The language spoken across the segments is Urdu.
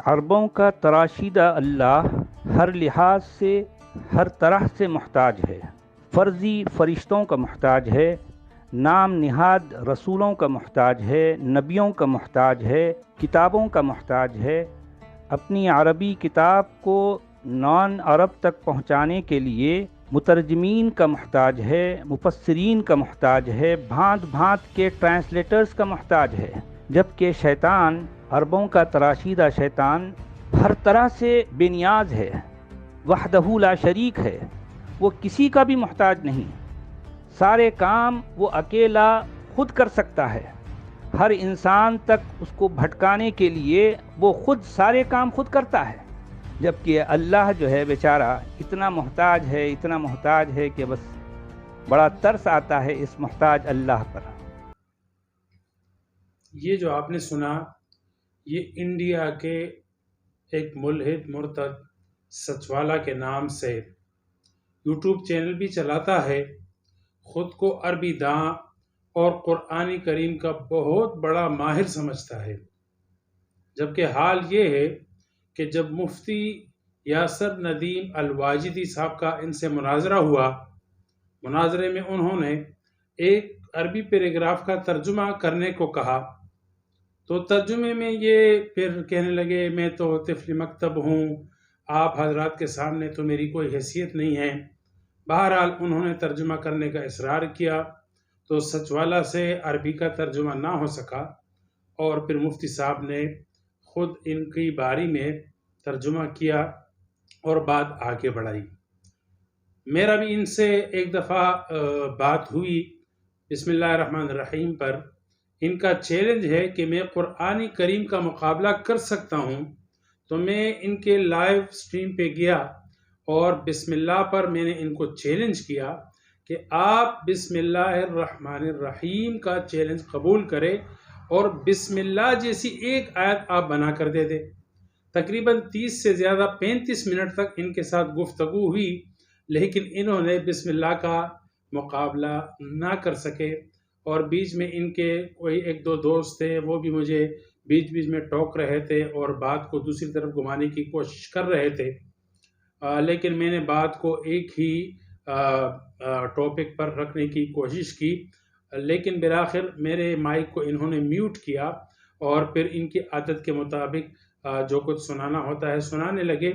عربوں کا تراشیدہ اللہ ہر لحاظ سے ہر طرح سے محتاج ہے، فرضی فرشتوں کا محتاج ہے، نام نہاد رسولوں کا محتاج ہے، نبیوں کا محتاج ہے، کتابوں کا محتاج ہے، اپنی عربی کتاب کو نان عرب تک پہنچانے کے لیے مترجمین کا محتاج ہے، مفسرین کا محتاج ہے، بھانت بھانت کے ٹرانسلیٹرز کا محتاج ہے، جبکہ شیطان، عربوں کا تراشیدہ شیطان، ہر طرح سے بے نیاز ہے، وحدہ لا شریک ہے، وہ کسی کا بھی محتاج نہیں، سارے کام وہ اکیلا خود کر سکتا ہے، ہر انسان تک اس کو بھٹکانے کے لیے وہ خود سارے کام خود کرتا ہے، جبکہ اللہ جو ہے بیچارہ اتنا محتاج ہے کہ بس بڑا ترس آتا ہے اس محتاج اللہ پر۔ یہ جو آپ نے سنا، یہ انڈیا کے ایک ملحد مرتد سچوالا کے نام سے یوٹیوب چینل بھی چلاتا ہے، خود کو عربی داں اور قرآن کریم کا بہت بڑا ماہر سمجھتا ہے، جبکہ حال یہ ہے کہ جب مفتی یاسر ندیم الواجدی صاحب کا ان سے مناظرہ ہوا، مناظرے میں انہوں نے ایک عربی پیراگراف کا ترجمہ کرنے کو کہا، تو ترجمے میں یہ پھر کہنے لگے میں تو طفل مکتب ہوں، آپ حضرات کے سامنے تو میری کوئی حیثیت نہیں ہے۔ بہرحال انہوں نے ترجمہ کرنے کا اصرار کیا تو سچوالا سے عربی کا ترجمہ نہ ہو سکا، اور پھر مفتی صاحب نے خود ان کی باری میں ترجمہ کیا اور بات آگے بڑھائی۔ میرا بھی ان سے ایک دفعہ بات ہوئی بسم اللہ الرحمن الرحیم پر۔ ان کا چیلنج ہے کہ میں قرآن کریم کا مقابلہ کر سکتا ہوں، تو میں ان کے لائیو سٹریم پہ گیا اور بسم اللہ پر میں نے ان کو چیلنج کیا کہ آپ بسم اللہ الرحمن الرحیم کا چیلنج قبول کریں اور بسم اللہ جیسی ایک آیت آپ بنا کر دے دیں۔ تقریباً 30 سے زیادہ 35 منٹ تک ان کے ساتھ گفتگو ہوئی، لیکن انہوں نے بسم اللہ کا مقابلہ نہ کر سکے، اور بیچ میں ان کے کوئی ایک دو دوست تھے، وہ بھی مجھے بیچ میں ٹوک رہے تھے اور بات کو دوسری طرف گھمانے کی کوشش کر رہے تھے، لیکن میں نے بات کو ایک ہی ٹاپک پر رکھنے کی کوشش کی، لیکن بالآخر میرے مائک کو انہوں نے میوٹ کیا اور پھر ان کی عادت کے مطابق جو کچھ سنانا ہوتا ہے سنانے لگے۔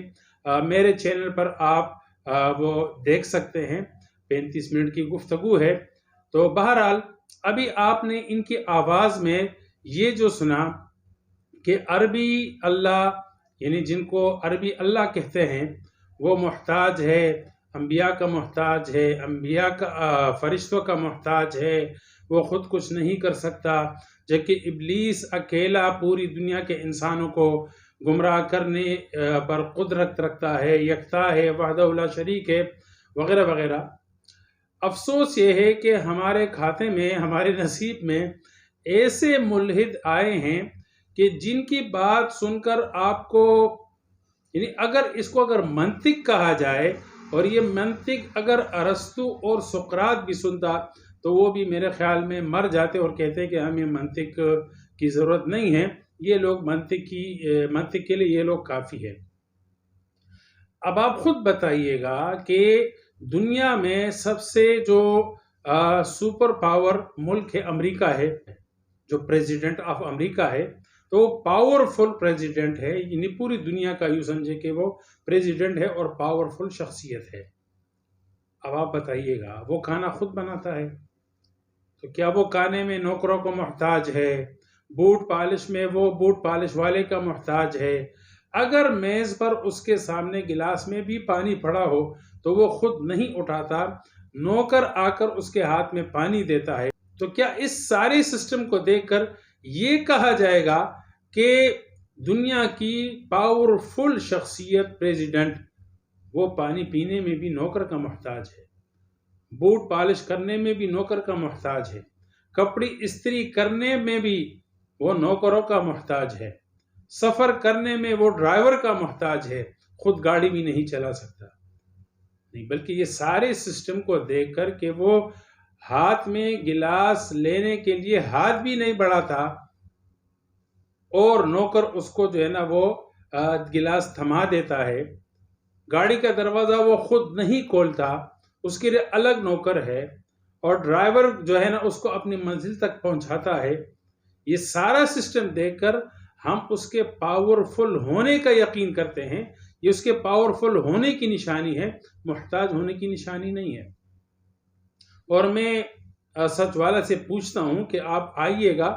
میرے چینل پر آپ وہ دیکھ سکتے ہیں، 35 منٹ کی گفتگو ہے۔ تو بہرحال ابھی آپ نے ان کی آواز میں یہ جو سنا کہ عربی اللہ، یعنی جن کو عربی اللہ کہتے ہیں، وہ محتاج ہے، انبیاء کا محتاج ہے، انبیاء کا فرشتوں کا محتاج ہے، وہ خود کچھ نہیں کر سکتا، جبکہ ابلیس اکیلا پوری دنیا کے انسانوں کو گمراہ کرنے پر قدرت رکھتا ہے، یکتا ہے، وحدہ لا شریک ہے، وغیرہ وغیرہ۔ افسوس یہ ہے کہ ہمارے کھاتے میں، ہمارے نصیب میں ایسے ملحد آئے ہیں کہ جن کی بات سن کر آپ کو، یعنی اگر منطق کہا جائے، اور یہ منطق اگر ارسطو اور سقراط بھی سنتا تو وہ بھی میرے خیال میں مر جاتے اور کہتے کہ ہمیں منطق کی ضرورت نہیں ہے، یہ لوگ منطق کے لیے یہ لوگ کافی ہے۔ اب آپ خود بتائیے گا کہ دنیا میں سب سے جو سپر پاور ملک ہے امریکہ ہے، جو پریزیڈنٹ آف امریکہ ہے، تو وہ پاورفل پریزیڈنٹ ہے، یعنی پوری دنیا کا یوں سمجھے کہ وہ پریزیڈنٹ ہے اور پاورفل شخصیت ہے۔ اب آپ بتائیے گا وہ کھانا خود بناتا ہے، تو کیا وہ کھانے میں نوکروں کو محتاج ہے؟ بوٹ پالش میں وہ بوٹ پالش والے کا محتاج ہے؟ اگر میز پر اس کے سامنے گلاس میں بھی پانی پڑا ہو تو وہ خود نہیں اٹھاتا، نوکر آ کر اس کے ہاتھ میں پانی دیتا ہے۔ تو کیا اس سارے سسٹم کو دیکھ کر یہ کہا جائے گا کہ دنیا کی پاورفل شخصیت پریزیڈنٹ، وہ پانی پینے میں بھی نوکر کا محتاج ہے، بوٹ پالش کرنے میں بھی نوکر کا محتاج ہے، کپڑی استری کرنے میں بھی وہ نوکروں کا محتاج ہے، سفر کرنے میں وہ ڈرائیور کا محتاج ہے، خود گاڑی بھی نہیں چلا سکتا؟ نہیں، بلکہ یہ سارے سسٹم کو دیکھ کر کہ وہ ہاتھ میں گلاس لینے کے لیے ہاتھ بھی نہیں بڑھاتا، اور نوکر اس کو جو ہے نا وہ گلاس تھما دیتا ہے، گاڑی کا دروازہ وہ خود نہیں کھولتا، اس کے لیے الگ نوکر ہے، اور ڈرائیور جو ہے نا اس کو اپنی منزل تک پہنچاتا ہے، یہ سارا سسٹم دیکھ کر ہم اس کے پاورفل ہونے کا یقین کرتے ہیں۔ یہ اس کے پاورفل ہونے کی نشانی ہے، محتاج ہونے کی نشانی نہیں ہے۔ اور میں سچ والا سے پوچھتا ہوں کہ آپ آئیے گا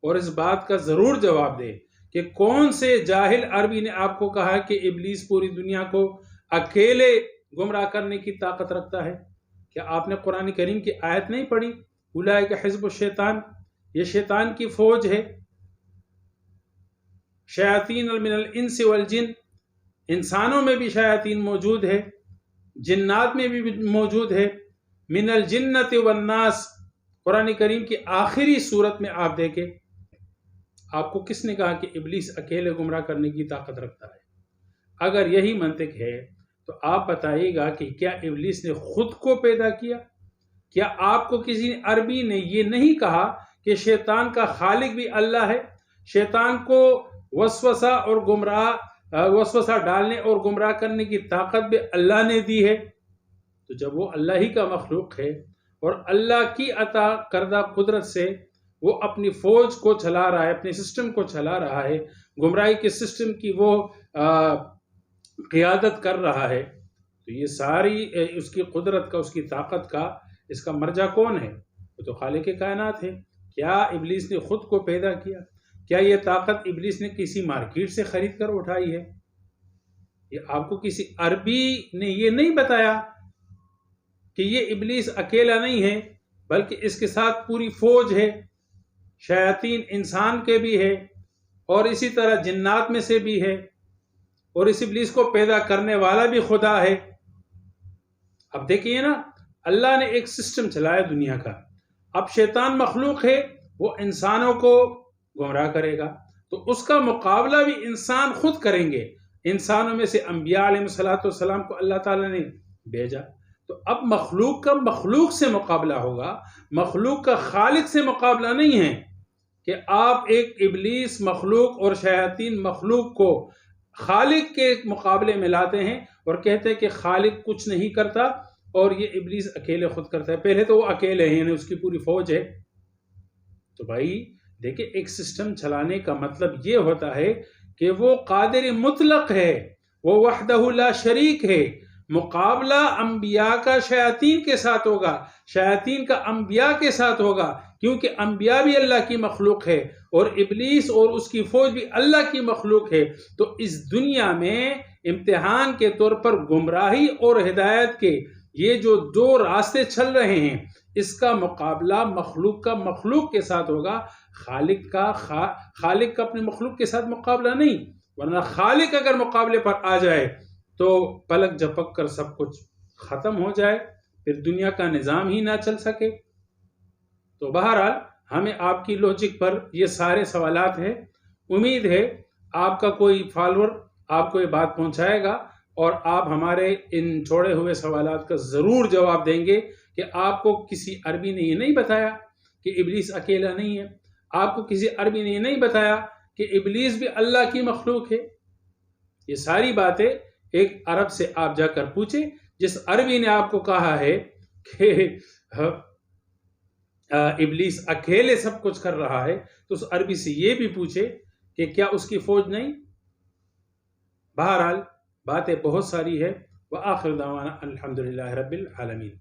اور اس بات کا ضرور جواب دے کہ کون سے جاہل عربی نے آپ کو کہا کہ ابلیس پوری دنیا کو اکیلے گمراہ کرنے کی طاقت رکھتا ہے؟ کیا آپ نے قرآن کریم کی آیت نہیں پڑھی؟ اولئک حزب الشیطان، یہ شیطان کی فوج ہے۔ شیاطین من الانس والجن، انسانوں میں بھی شیاطین موجود ہے، جنات میں بھی موجود ہے۔ من الجنت والناس، قرآن کریم کی آخری صورت میں آپ دیکھیں، آپ کو کس نے کہا کہ ابلیس اکیلے گمراہ کرنے کی طاقت رکھتا ہے؟ اگر یہی منطق ہے تو آپ بتائیے گا کہ کیا ابلیس نے خود کو پیدا کیا؟ کیا آپ کو کسی عربی نے یہ نہیں کہا کہ شیطان کا خالق بھی اللہ ہے؟ شیطان کو وسوسہ ڈالنے اور گمراہ کرنے کی طاقت بھی اللہ نے دی ہے۔ تو جب وہ اللہ ہی کا مخلوق ہے اور اللہ کی عطا کردہ قدرت سے وہ اپنی فوج کو چلا رہا ہے، اپنے سسٹم کو چلا رہا ہے، گمراہی کے سسٹم کی وہ قیادت کر رہا ہے، تو یہ ساری اس کی قدرت کا، اس کی طاقت کا، اس کا مرجع کون ہے؟ وہ تو خالق کائنات ہے۔ کیا ابلیس نے خود کو پیدا کیا؟ کیا یہ طاقت ابلیس نے کسی مارکیٹ سے خرید کر اٹھائی ہے؟ یہ آپ کو کسی عربی نے یہ نہیں بتایا کہ یہ ابلیس اکیلا نہیں ہے بلکہ اس کے ساتھ پوری فوج ہے، شیاطین انسان کے بھی ہے اور اسی طرح جنات میں سے بھی ہے، اور اس ابلیس کو پیدا کرنے والا بھی خدا ہے۔ اب دیکھیے نا، اللہ نے ایک سسٹم چلایا دنیا کا، اب شیطان مخلوق ہے، وہ انسانوں کو گمراہ کرے گا، تو اس کا مقابلہ بھی انسان خود کریں گے۔ انسانوں میں سے انبیاء علیہ السلام کو اللہ تعالیٰ نے بھیجا، تو اب مخلوق کا مخلوق سے مقابلہ ہوگا، مخلوق کا خالق سے مقابلہ نہیں ہے کہ آپ ایک ابلیس مخلوق اور شیاطین مخلوق کو خالق کے مقابلے میں لاتے ہیں اور کہتے ہیں کہ خالق کچھ نہیں کرتا اور یہ ابلیس اکیلے خود کرتا ہے۔ پہلے تو وہ اکیلے ہیں، یعنی اس کی پوری فوج ہے۔ تو بھائی دیکھیں، ایک سسٹم چلانے کا مطلب یہ ہوتا ہے کہ وہ قادر مطلق ہے، وہ وحدہ لا شریک ہے۔ مقابلہ انبیاء کا شیاطین کے ساتھ ہوگا، شیاطین کا انبیاء کے ساتھ ہوگا، کیونکہ انبیاء بھی اللہ کی مخلوق ہے اور ابلیس اور اس کی فوج بھی اللہ کی مخلوق ہے۔ تو اس دنیا میں امتحان کے طور پر گمراہی اور ہدایت کے یہ جو دو راستے چل رہے ہیں، اس کا مقابلہ مخلوق کا مخلوق کے ساتھ ہوگا، خالق کا اپنے مخلوق کے ساتھ مقابلہ نہیں، ورنہ خالق اگر مقابلے پر آ جائے تو پلک جھپک کر سب کچھ ختم ہو جائے، پھر دنیا کا نظام ہی نہ چل سکے۔ تو بہرحال ہمیں آپ کی لوجک پر یہ سارے سوالات ہیں، امید ہے آپ کا کوئی فالوور آپ کو یہ بات پہنچائے گا اور آپ ہمارے ان چھوڑے ہوئے سوالات کا ضرور جواب دیں گے کہ آپ کو کسی عربی نے یہ نہیں بتایا کہ ابلیس اکیلا نہیں ہے، آپ کو کسی عربی نے یہ نہیں بتایا کہ ابلیس بھی اللہ کی مخلوق ہے۔ یہ ساری باتیں ایک عرب سے آپ جا کر پوچھیں، جس عربی نے آپ کو کہا ہے کہ ابلیس اکیلے سب کچھ کر رہا ہے، تو اس عربی سے یہ بھی پوچھے کہ کیا اس کی فوج نہیں؟ بہرحال باتیں بہت ساری ہے۔ وآخر دعوانا الحمدللہ رب العالمین۔